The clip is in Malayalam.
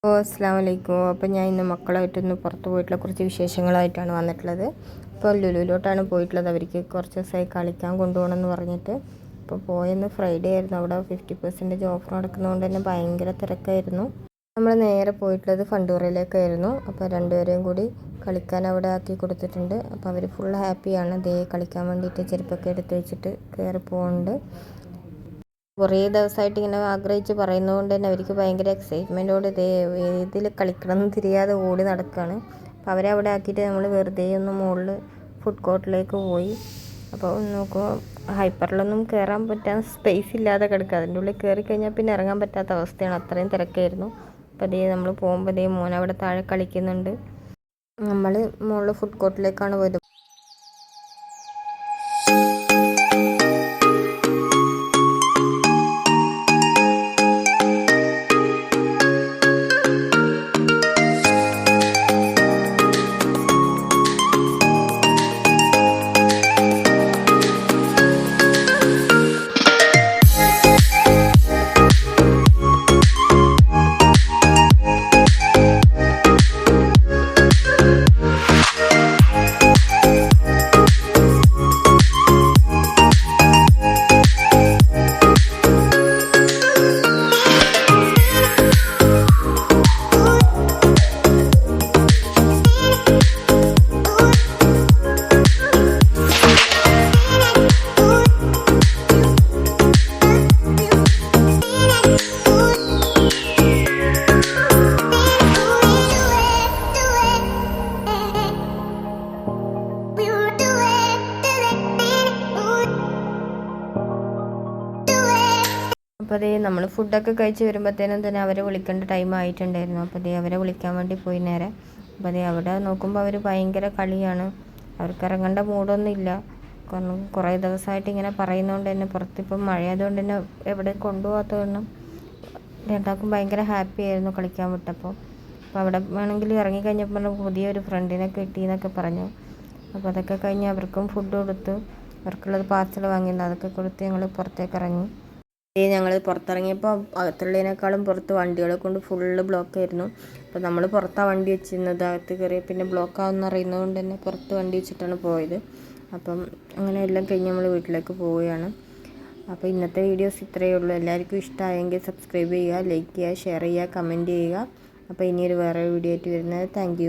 അസ്സലാമലൈക്കും. അപ്പോൾ ഞാൻ ഇന്ന് മക്കളായിട്ടൊന്ന് പുറത്ത് പോയിട്ടുള്ള കുറച്ച് വിശേഷങ്ങളായിട്ടാണ് വന്നിട്ടുള്ളത്. ഇപ്പോൾ ലുലുവിലോട്ടാണ് പോയിട്ടുള്ളത്. അവർക്ക് കുറച്ച് ദിവസമായി കളിക്കാൻ കൊണ്ടുപോകണമെന്ന് പറഞ്ഞിട്ട്. അപ്പോൾ പോയെന്ന് ഫ്രൈഡേ ആയിരുന്നു. അവിടെ 50% ഓഫർ നടക്കുന്നതുകൊണ്ട് തന്നെ ഭയങ്കര തിരക്കായിരുന്നു. നമ്മൾ നേരെ പോയിട്ടുള്ളത് ഫണ്ടൂറയിലേക്കായിരുന്നു. അപ്പോൾ രണ്ടുപേരെയും കൂടി കളിക്കാൻ അവിടെ ആക്കി കൊടുത്തിട്ടുണ്ട്. അപ്പോൾ അവർ ഫുൾ ഹാപ്പിയാണ്. ദേ കളിക്കാൻ വേണ്ടിയിട്ട് ചെരുപ്പൊക്കെ എടുത്ത് വെച്ചിട്ട് കയറി പോകുന്നുണ്ട്. കുറേ ദിവസമായിട്ട് ഇങ്ങനെ ആഗ്രഹിച്ച് പറയുന്നതുകൊണ്ട് തന്നെ അവർക്ക് ഭയങ്കര എക്സൈറ്റ്മെൻറ്റോട് ഇതിൽ കളിക്കണം എന്ന് തിരിയാതെ ഓടി നടക്കുകയാണ്. അപ്പോൾ അവരെ അവിടെ ആക്കിയിട്ട് നമ്മൾ വെറുതെ ഒന്ന് മുകളിൽ ഫുഡ് കോർട്ടിലേക്ക് പോയി. അപ്പോൾ നോക്കുമ്പോൾ ഹൈപ്പറിലൊന്നും കയറാൻ പറ്റാൻ സ്പേസ് ഇല്ലാതെ കിടക്കുക. അതിൻ്റെ ഉള്ളിൽ കയറി കഴിഞ്ഞാൽ പിന്നെ ഇറങ്ങാൻ പറ്റാത്ത അവസ്ഥയാണ്. അത്രയും തിരക്കായിരുന്നു. അപ്പോൾ നമ്മൾ പോകുമ്പോൾ മോൻ അവിടെ താഴെ കളിക്കുന്നുണ്ട്. നമ്മൾ മുകളിൽ ഫുഡ് കോർട്ടിലേക്കാണ് പോയത്. അപ്പോൾ നമ്മൾ ഫുഡൊക്കെ കഴിച്ച് വരുമ്പോഴത്തേനും തന്നെ അവരെ വിളിക്കേണ്ട ടൈം ആയിട്ടുണ്ടായിരുന്നു. അപ്പോൾ അവരെ വിളിക്കാൻ വേണ്ടി പോയി നേരെ. അപ്പോൾ അവിടെ നോക്കുമ്പോൾ അവർ ഭയങ്കര കളിയാണ്. അവർക്ക് ഇറങ്ങേണ്ട മൂഡൊന്നും ഇല്ല. കാരണം കുറേ ദിവസമായിട്ട് ഇങ്ങനെ പറയുന്നതുകൊണ്ട് തന്നെ പുറത്തിപ്പം മഴയായതുകൊണ്ട് തന്നെ എവിടെ കൊണ്ടുപോകാത്തതുകൊണ്ടും രണ്ടാൾക്കും ഭയങ്കര ഹാപ്പി ആയിരുന്നു കളിക്കാൻ വിട്ടപ്പോൾ. അപ്പോൾ അവിടെ വേണമെങ്കിൽ ഇറങ്ങിക്കഴിഞ്ഞപ്പോൾ പുതിയൊരു ഫ്രണ്ടിനെ കിട്ടിയെന്നൊക്കെ പറഞ്ഞു. അപ്പോൾ അതൊക്കെ കഴിഞ്ഞ് അവർക്കും ഫുഡ് കൊടുത്ത് അവർക്കുള്ളത് പാർസൽ വാങ്ങിയിരുന്നു. അതൊക്കെ കൊടുത്ത് ഞങ്ങൾ പുറത്തേക്ക് ഇറങ്ങി. ഞങ്ങൾ പുറത്തിറങ്ങിയപ്പോൾ അകത്തുള്ളതിനേക്കാളും പുറത്ത് വണ്ടികളെ കൊണ്ട് ഫുള്ള് ബ്ലോക്കായിരുന്നു. അപ്പോൾ നമ്മൾ പുറത്താണ് വണ്ടി വെച്ചിരുന്നത്. അകത്ത് കയറി പിന്നെ ബ്ലോക്കാവെന്ന് അറിയുന്നതുകൊണ്ട് തന്നെ പുറത്ത് വണ്ടി വെച്ചിട്ടാണ് പോയത്. അപ്പം അങ്ങനെ എല്ലാം കഴിഞ്ഞ് നമ്മൾ വീട്ടിലേക്ക് പോവുകയാണ്. അപ്പോൾ ഇന്നത്തെ വീഡിയോസ് ഇത്രയേ ഉള്ളൂ. എല്ലാവർക്കും ഇഷ്ടമായെങ്കിൽ സബ്സ്ക്രൈബ് ചെയ്യുക, ലൈക്ക് ചെയ്യുക, ഷെയർ ചെയ്യുക, കമൻറ്റ് ചെയ്യുക. അപ്പോൾ ഇനിയൊരു വേറെ വീഡിയോ ആയിട്ട് വരുന്നത്. താങ്ക്